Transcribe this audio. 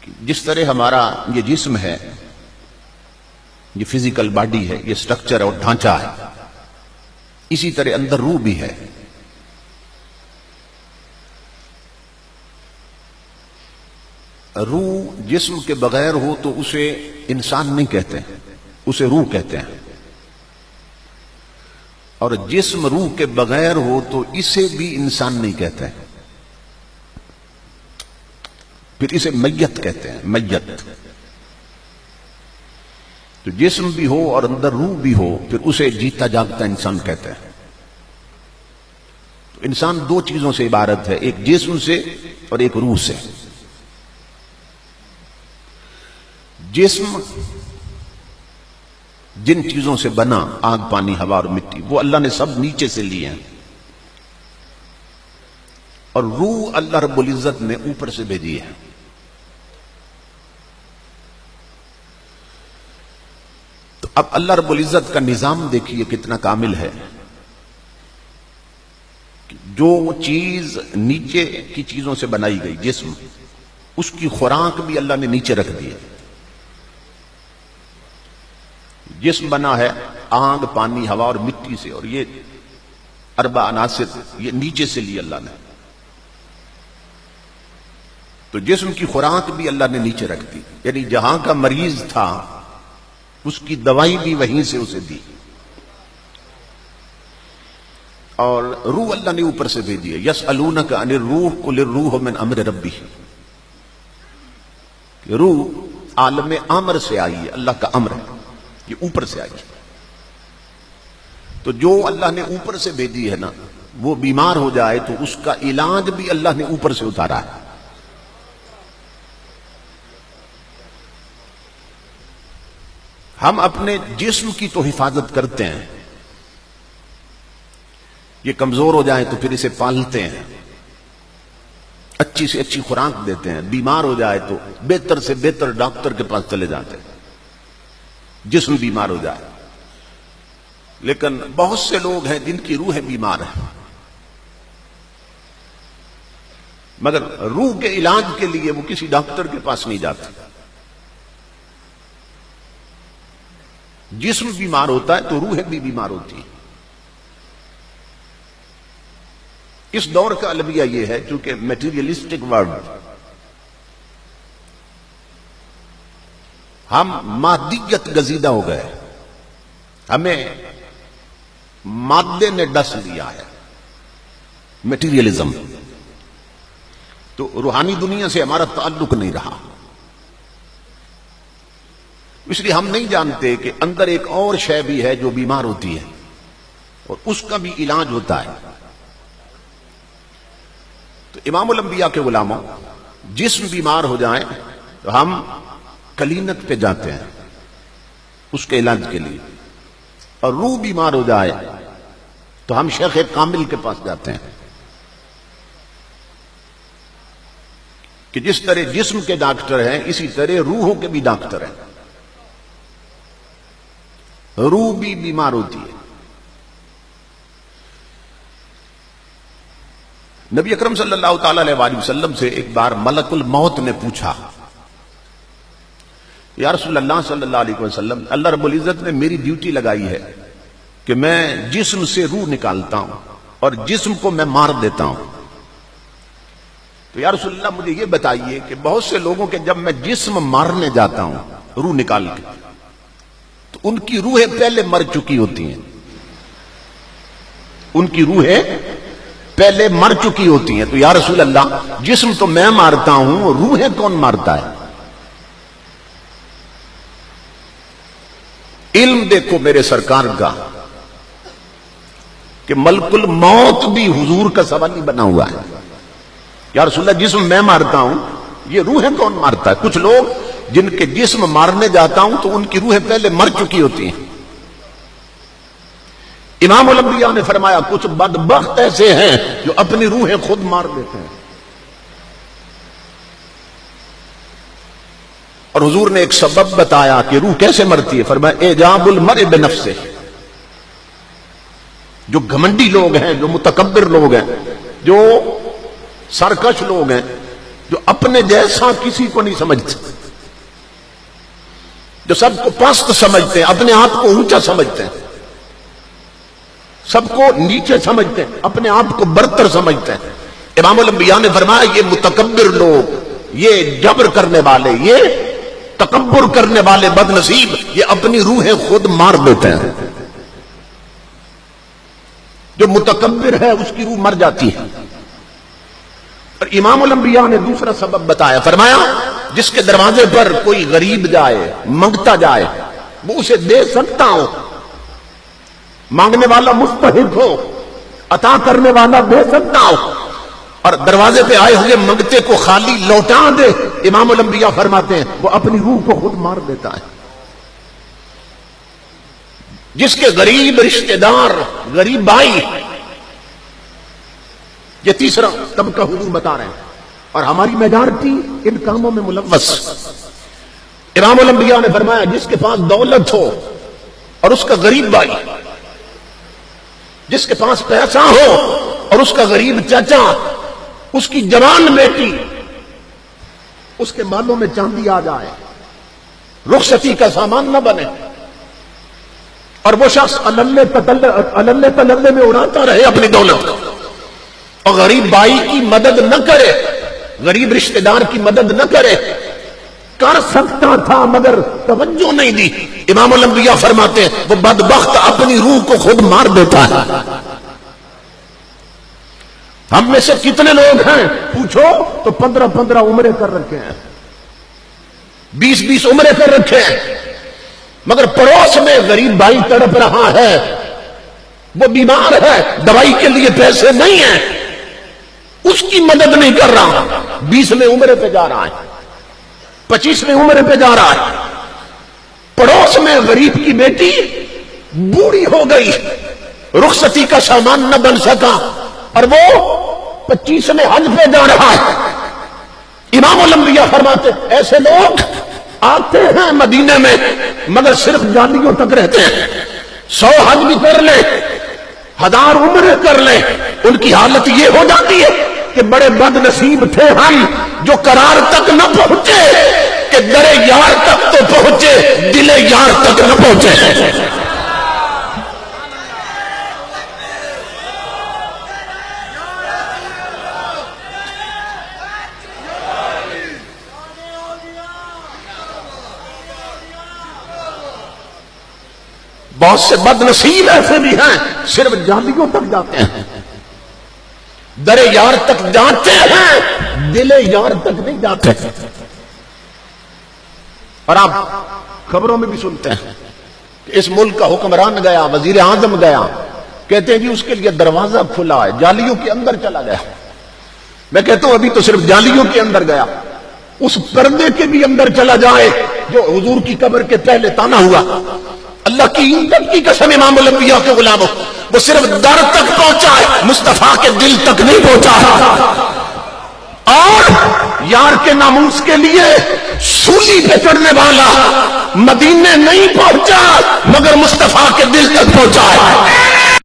کہ جس طرح ہمارا یہ جسم ہے، یہ فزیکل باڈی ہے، یہ سٹرکچر اور ڈھانچہ ہے، اسی طرح اندر روح بھی ہے۔ روح جسم کے بغیر ہو تو اسے انسان نہیں کہتے، اسے روح کہتے ہیں، اور جسم روح کے بغیر ہو تو اسے بھی انسان نہیں کہتے، پھر اسے میت کہتے ہیں، میت۔ تو جسم بھی ہو اور اندر روح بھی ہو پھر اسے جیتا جاگتا انسان کہتے ہیں۔ تو انسان دو چیزوں سے عبارت ہے، ایک جسم سے اور ایک روح سے۔ جسم جن چیزوں سے بنا، آگ، پانی، ہوا اور مٹی، وہ اللہ نے سب نیچے سے لیے ہیں، اور روح اللہ رب العزت نے اوپر سے بھیجی ہے۔ تو اب اللہ رب العزت کا نظام دیکھیے کتنا کامل ہے، جو چیز نیچے کی چیزوں سے بنائی گئی، جسم، اس کی خوراک بھی اللہ نے نیچے رکھ دی ہے۔ جسم بنا ہے آگ، پانی، ہوا اور مٹی سے، اور یہ اربع عناصر یہ نیچے سے لی اللہ نے۔ تو جسم کی خوراک بھی اللہ نے نیچے رکھ دی، یعنی جہاں کا مریض تھا اس کی دوائی بھی وہیں سے اسے دی۔ اور روح اللہ نے اوپر سے بھیجی ہے، یسألونک عن الروح قل الروح من امر ربی، کہ روح عالم امر سے آئی ہے، اللہ کا امر ہے، یہ اوپر سے آئی ہے۔ تو جو اللہ نے اوپر سے بھیجی ہے نا، وہ بیمار ہو جائے تو اس کا علاج بھی اللہ نے اوپر سے اتارا ہے۔ ہم اپنے جسم کی تو حفاظت کرتے ہیں، یہ کمزور ہو جائے تو پھر اسے پالتے ہیں، اچھی سے اچھی خوراک دیتے ہیں، بیمار ہو جائے تو بہتر سے بہتر ڈاکٹر کے پاس چلے جاتے ہیں، جسم بیمار ہو جائے۔ لیکن بہت سے لوگ ہیں جن کی روحیں بیمار ہیں، مگر روح کے علاج کے لیے وہ کسی ڈاکٹر کے پاس نہیں جاتے۔ جسم بیمار ہوتا ہے تو روحیں بھی بیمار ہوتی ہیں۔ اس دور کا المیہ یہ ہے، چونکہ میٹیریلسٹک ورلڈ، ہم مادیت گزیدہ ہو گئے، ہمیں مادے نے ڈس لیا ہے، میٹیریلزم۔ تو روحانی دنیا سے ہمارا تعلق نہیں رہا، اس لیے ہم نہیں جانتے کہ اندر ایک اور شے بھی ہے جو بیمار ہوتی ہے اور اس کا بھی علاج ہوتا ہے۔ تو امام الانبیاء کے غلاموں، جسم بیمار ہو جائیں تو ہم کلینک پہ جاتے ہیں اس کے علاج کے لیے، اور روح بیمار ہو جائے تو ہم شیخ کامل کے پاس جاتے ہیں، کہ جس طرح جسم کے ڈاکٹر ہیں اسی طرح روحوں کے بھی ڈاکٹر ہیں۔ روح بھی بیمار ہوتی ہے۔ نبی اکرم صلی اللہ تعالی علیہ وآلہ وسلم سے ایک بار ملک الموت نے پوچھا، یا رسول اللہ صلی اللہ علیہ وسلم، اللہ رب العزت نے میری ڈیوٹی لگائی ہے کہ میں جسم سے روح نکالتا ہوں اور جسم کو میں مار دیتا ہوں، تو یا رسول اللہ مجھے یہ بتائیے کہ بہت سے لوگوں کے جب میں جسم مارنے جاتا ہوں روح نکال کے، تو ان کی روحیں پہلے مر چکی ہوتی ہیں، ان کی روحیں پہلے مر چکی ہوتی ہیں، تو یا رسول اللہ جسم تو میں مارتا ہوں، روحیں کون مارتا ہے؟ علم دیکھو میرے سرکار کا کہ ملک الموت بھی حضور کا سوال ہی بنا ہوا ہے، یا رسول اللہ جسم میں مارتا ہوں، یہ روحیں کون مارتا ہے؟ کچھ لوگ جن کے جسم مارنے جاتا ہوں تو ان کی روحیں پہلے مر چکی ہوتی ہیں۔ امام الانبیاء نے فرمایا کچھ بدبخت ایسے ہیں جو اپنی روحیں خود مار دیتے ہیں۔ اور حضور نے ایک سبب بتایا کہ روح کیسے مرتی ہے، فرمایا اعجاب المرء بنفسہ، جو گھمنڈی لوگ ہیں، جو متکبر لوگ ہیں، جو سرکش لوگ ہیں، جو اپنے اپنے جیسا کسی کو نہیں سمجھتے، جو سب کو پست سمجھتے ہیں، اپنے آپ کو اونچا سمجھتے ہیں، سب کو نیچے سمجھتے ہیں، اپنے آپ کو برتر سمجھتے ہیں۔ امام الانبیاء نے فرمایا یہ متکبر لوگ، یہ جبر کرنے والے، یہ تکبر کرنے والے بد نصیب، یہ اپنی روحیں خود مار دیتے ہیں۔ جو متکبر ہے اس کی روح مر جاتی ہے۔ اور امام الانبیاء نے دوسرا سبب بتایا، فرمایا جس کے دروازے پر کوئی غریب جائے، منگتا جائے، وہ اسے دے سکتا ہو، مانگنے والا مستحق ہو، عطا کرنے والا دے سکتا ہو، اور دروازے پہ آئے ہوئے منگتے کو خالی لوٹا دے، امام الانبیاء فرماتے ہیں وہ اپنی روح کو خود مار دیتا ہے۔ جس کے غریب رشتہ دار، غریب بھائی، یہ تیسرا طبقہ حضور بتا رہے ہیں، اور ہماری میجارٹی ان کاموں میں ملوث۔ امام الانبیاء نے فرمایا جس کے پاس دولت ہو اور اس کا غریب بھائی، جس کے پاس پیسہ ہو اور اس کا غریب چچا، اس کی جوان بیٹی، اس کے بالوں میں چاندی آ جائے، رخصتی کا سامان نہ بنے، اور وہ شخص اللے تللے میں اڑاتا رہے اپنی دولت کو، اور غریب بھائی کی مدد نہ کرے، غریب رشتہ دار کی مدد نہ کرے، کر سکتا تھا مگر توجہ نہیں دی، امام الانبیاء فرماتے ہیں وہ بدبخت اپنی روح کو خود مار دیتا ہے۔ ہم میں سے کتنے لوگ ہیں پوچھو تو 15 عمریں کر رکھے ہیں، 20 عمریں کر رکھے ہیں، مگر پڑوس میں غریب بھائی تڑپ رہا ہے، وہ بیمار ہے، دوائی کے لیے پیسے نہیں ہیں، اس کی مدد نہیں کر رہا، 20ویں عمرے پہ جا رہا ہے، 25ویں عمرے پہ جا رہا ہے، پڑوس میں غریب کی بیٹی بوڑھی ہو گئی، رخصتی کا سامان نہ بن سکا، اور وہ 25ویں حج پہ جا رہا ہے۔ امام الانبیاء فرماتے ایسے لوگ آتے ہیں مدینے میں مگر صرف جالیوں تک رہتے ہیں، 100 حج بھی کر لیں، 1000 عمرے کر لیں، ان کی حالت یہ ہو جاتی ہے کہ بڑے بد نصیب تھے ہم جو قرار تک نہ پہنچے، کہ در یار تک تو پہنچے، دل یار تک نہ پہنچے۔ بہت سے بد نصیب ایسے بھی ہیں صرف جالیوں تک جاتے ہیں، در یار تک جاتے ہیں، دل یار تک نہیں جاتے۔ اور آپ خبروں میں بھی سنتے ہیں کہ اس ملک کا حکمران گیا، وزیر اعظم گیا، کہتے ہیں جی اس کے لیے دروازہ کھلا ہے، جالیوں کے اندر چلا گیا۔ میں کہتا ہوں ابھی تو صرف جالیوں کے اندر گیا، اس پردے کے بھی اندر چلا جائے جو حضور کی قبر کے پہلے تانا ہوا، اللہ کی عزت کی قسم امام الانبیاء کے غلاموں، وہ صرف در تک پہنچا ہے، مصطفیٰ کے دل تک نہیں پہنچا۔ اور یار کے ناموس کے لیے سولی پہ چڑھنے والا مدینے نہیں پہنچا مگر مصطفیٰ کے دل تک پہنچا ہے۔